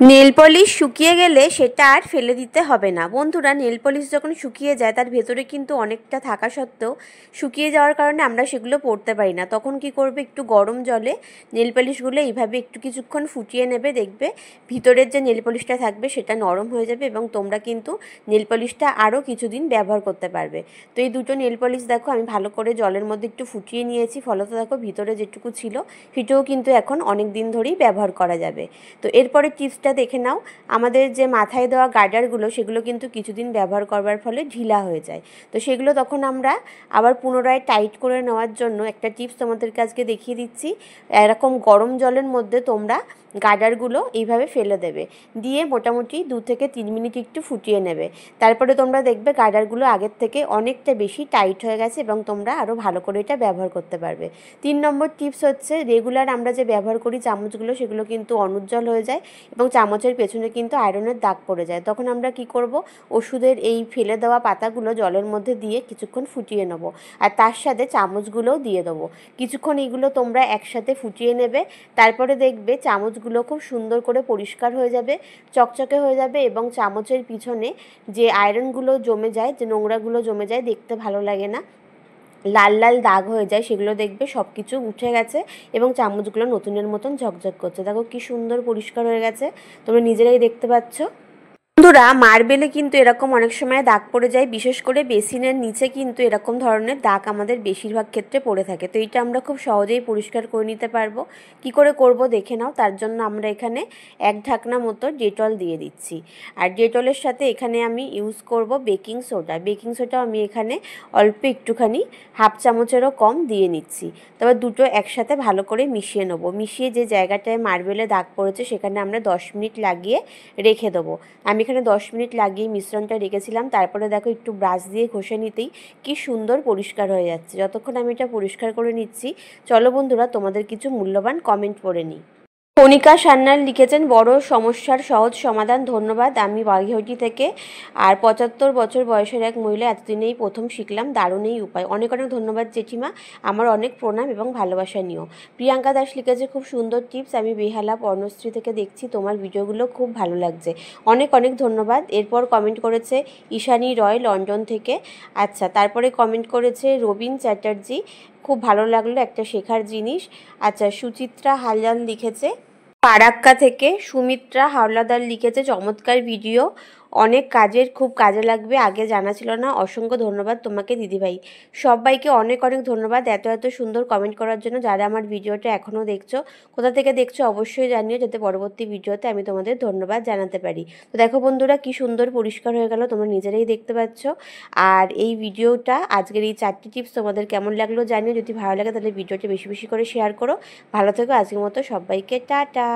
Nail polish শুকিয়ে গেলে সেটা আর ফেলে দিতে হবে না বন্ধুরা। নেল পলিশ যখন শুকিয়ে যায় তার ভেতরে কিন্তু অনেকটা থাকা সত্ত্বেও শুকিয়ে যাওয়ার কারণে আমরা সেগুলো পরতে পারি না। তখন কি করবে, একটু গরম জলে নেল পলিশগুলো এইভাবে একটু কিছুক্ষণ ফুটিয়ে নেবে, দেখবে ভিতরের যে নেল পলিশটা থাকবে সেটা নরম হয়ে যাবে এবং তোমরা কিন্তু নেল পলিশটা আরও কিছুদিন ব্যবহার করতে পারবে। তো এই দুটো নেল পলিশ দেখো আমি ভালো করে জলের মধ্যে একটু ফুটিয়ে নিয়েছি, ফলত দেখো ভিতরে যেটুকু ছিল সেটাও কিন্তু এখন অনেক দিন ধরেই ব্যবহার করা যাবে। তো এরপরে টিপসটা দেখে নাও। আমাদের যে মাথায় দেওয়া গার্ডারগুলো সেগুলো কিন্তু কিছুদিন ব্যবহার করবার ফলে ঢিলা হয়ে যায়। তো সেগুলো তখন আমরা আবার পুনরায় টাইট করে নেওয়ার জন্য একটা টিপস তোমাদের কাছকে দেখিয়ে দিচ্ছি। এরকম গরম জলের মধ্যে তোমরা গার্ডারগুলো এইভাবে ফেলে দেবে, দিয়ে মোটামুটি 2 থেকে 3 মিনিট একটু ফুটিয়ে নেবে। তারপরে তোমরা দেখবে গার্ডারগুলো আগের থেকে অনেকটা বেশি টাইট হয়ে গেছে এবং তোমরা আরও ভালো করে এটা ব্যবহার করতে পারবে। 3 নম্বর টিপস হচ্ছে, রেগুলার আমরা যে ব্যবহার করি চামচগুলো সেগুলো কিন্তু অনুজ্জ্বল হয়ে যায় এবং চামচের পেছনে কিন্তু আয়রনের দাগ পড়ে যায়। তখন আমরা কি করব, ওষুধের এই ফেলে দেওয়া পাতাগুলো জলের মধ্যে দিয়ে কিছুক্ষণ ফুটিয়ে নেব আর তার সাথে চামচগুলোও দিয়ে দেবো। কিছুক্ষণ এইগুলো তোমরা একসাথে ফুটিয়ে নেবে, তারপরে দেখবে চামচগুলো খুব সুন্দর করে পরিষ্কার হয়ে যাবে, চকচকে হয়ে যাবে এবং চামচের পিছনে যে আয়রনগুলো জমে যায়, যে নোংরাগুলো জমে যায়, দেখতে ভালো লাগে না, লাল লাল দাগ হয়ে যায়, সেগুলো দেখবে সব কিছু উঠে গেছে এবং চামচগুলো নতুনের মতন ঝকঝক করছে। দেখো কি সুন্দর পরিষ্কার হয়ে গেছে, তোমরা নিজেরাই দেখতে পাচ্ছ। বন্ধুরা, মার্বেলে কিন্তু এরকম অনেক সময় দাগ পড়ে যায়, বিশেষ করে বেসিনের নিচে কিন্তু এরকম ধরনের দাগ আমাদের বেশিরভাগ ক্ষেত্রে পড়ে থাকে। তো এইটা আমরা খুব সহজেই পরিষ্কার করে নিতে পারবো। কি করে করব দেখে নাও। তার জন্য আমরা এখানে 1 ঢাকনা মতো ডেটল দিয়ে দিচ্ছি, আর ডেটলের সাথে এখানে আমি ইউজ করব বেকিং সোডা। বেকিং সোডা আমি এখানে অল্প একটুখানি 1/2 চামচেরও কম দিয়ে নিচ্ছি। তবে দুটো একসাথে ভালো করে মিশিয়ে নেবো। মিশিয়ে যে জায়গাটায় মার্বেলে দাগ পড়েছে সেখানে আমরা 10 মিনিট লাগিয়ে রেখে দেবো। আমি এখানে 10 মিনিট লাগিয়ে মিশ্রণটা রেখেছিলাম। তারপরে দেখো একটু ব্রাশ দিয়ে ঘষে নিতেই কি সুন্দর পরিষ্কার হয়ে যাচ্ছে। যতক্ষণ আমি এটা পরিষ্কার করে নিচ্ছি, চলো বন্ধুরা তোমাদের কিছু মূল্যবান কমেন্ট পড়ে নিই। কণিকা সান্যাল লিখেছেন, বড় সমস্যার সহজ সমাধান, ধন্যবাদ। আমি বাঘিহটি থেকে, আর 75 বছর বয়সের এক মহিলা, এতদিনেই প্রথম শিখলাম, দারুণ এই উপায়। অনেক অনেক ধন্যবাদ জেঠিমা, আমার অনেক প্রণাম এবং ভালোবাসা নিও। প্রিয়াঙ্কা দাস লিখেছে, খুব সুন্দর টিপস, আমি বেহালা পর্ণশ্রী থেকে দেখছি, তোমার ভিডিওগুলো খুব ভালো লাগছে। অনেক অনেক ধন্যবাদ। এরপর কমেন্ট করেছে ঈশানী রয় লন্ডন থেকে। আচ্ছা, তারপরে কমেন্ট করেছে রবীন চ্যাটার্জি, খুব ভালো লাগলো, একটা শেখার জিনিস। আচ্ছা, সুচিত্রা হালদার লিখেছে ফারাক্কা থেকে। সুমিত্রা হাওলাদার লিখেছে, চমৎকার ভিডিও, অনেক কাজের, খুব কাজে লাগবে, আগে জানা ছিল না। অসংখ্য ধন্যবাদ তোমাকে দিদিভাই। সবাইকে অনেক অনেক ধন্যবাদ এত এত সুন্দর কমেন্ট করার জন্য। যারা আমার ভিডিওটা এখনও দেখছো, কোথা থেকে দেখছো অবশ্যই জানিও, যাতে পরবর্তী ভিডিওতে আমি তোমাদের ধন্যবাদ জানাতে পারি। তো দেখো বন্ধুরা কি সুন্দর পরিষ্কার হয়ে গেল, তোমরা নিজেরাই দেখতে পাচ্ছ। আর এই ভিডিওটা, আজকের এই 4টি টিপস তোমাদের কেমন লাগলো জানিও। যদি ভালো লাগে তাহলে ভিডিওটা বেশি বেশি করে শেয়ার করো। ভালো থেকো, আজকের মতো সবাইকে টাটা।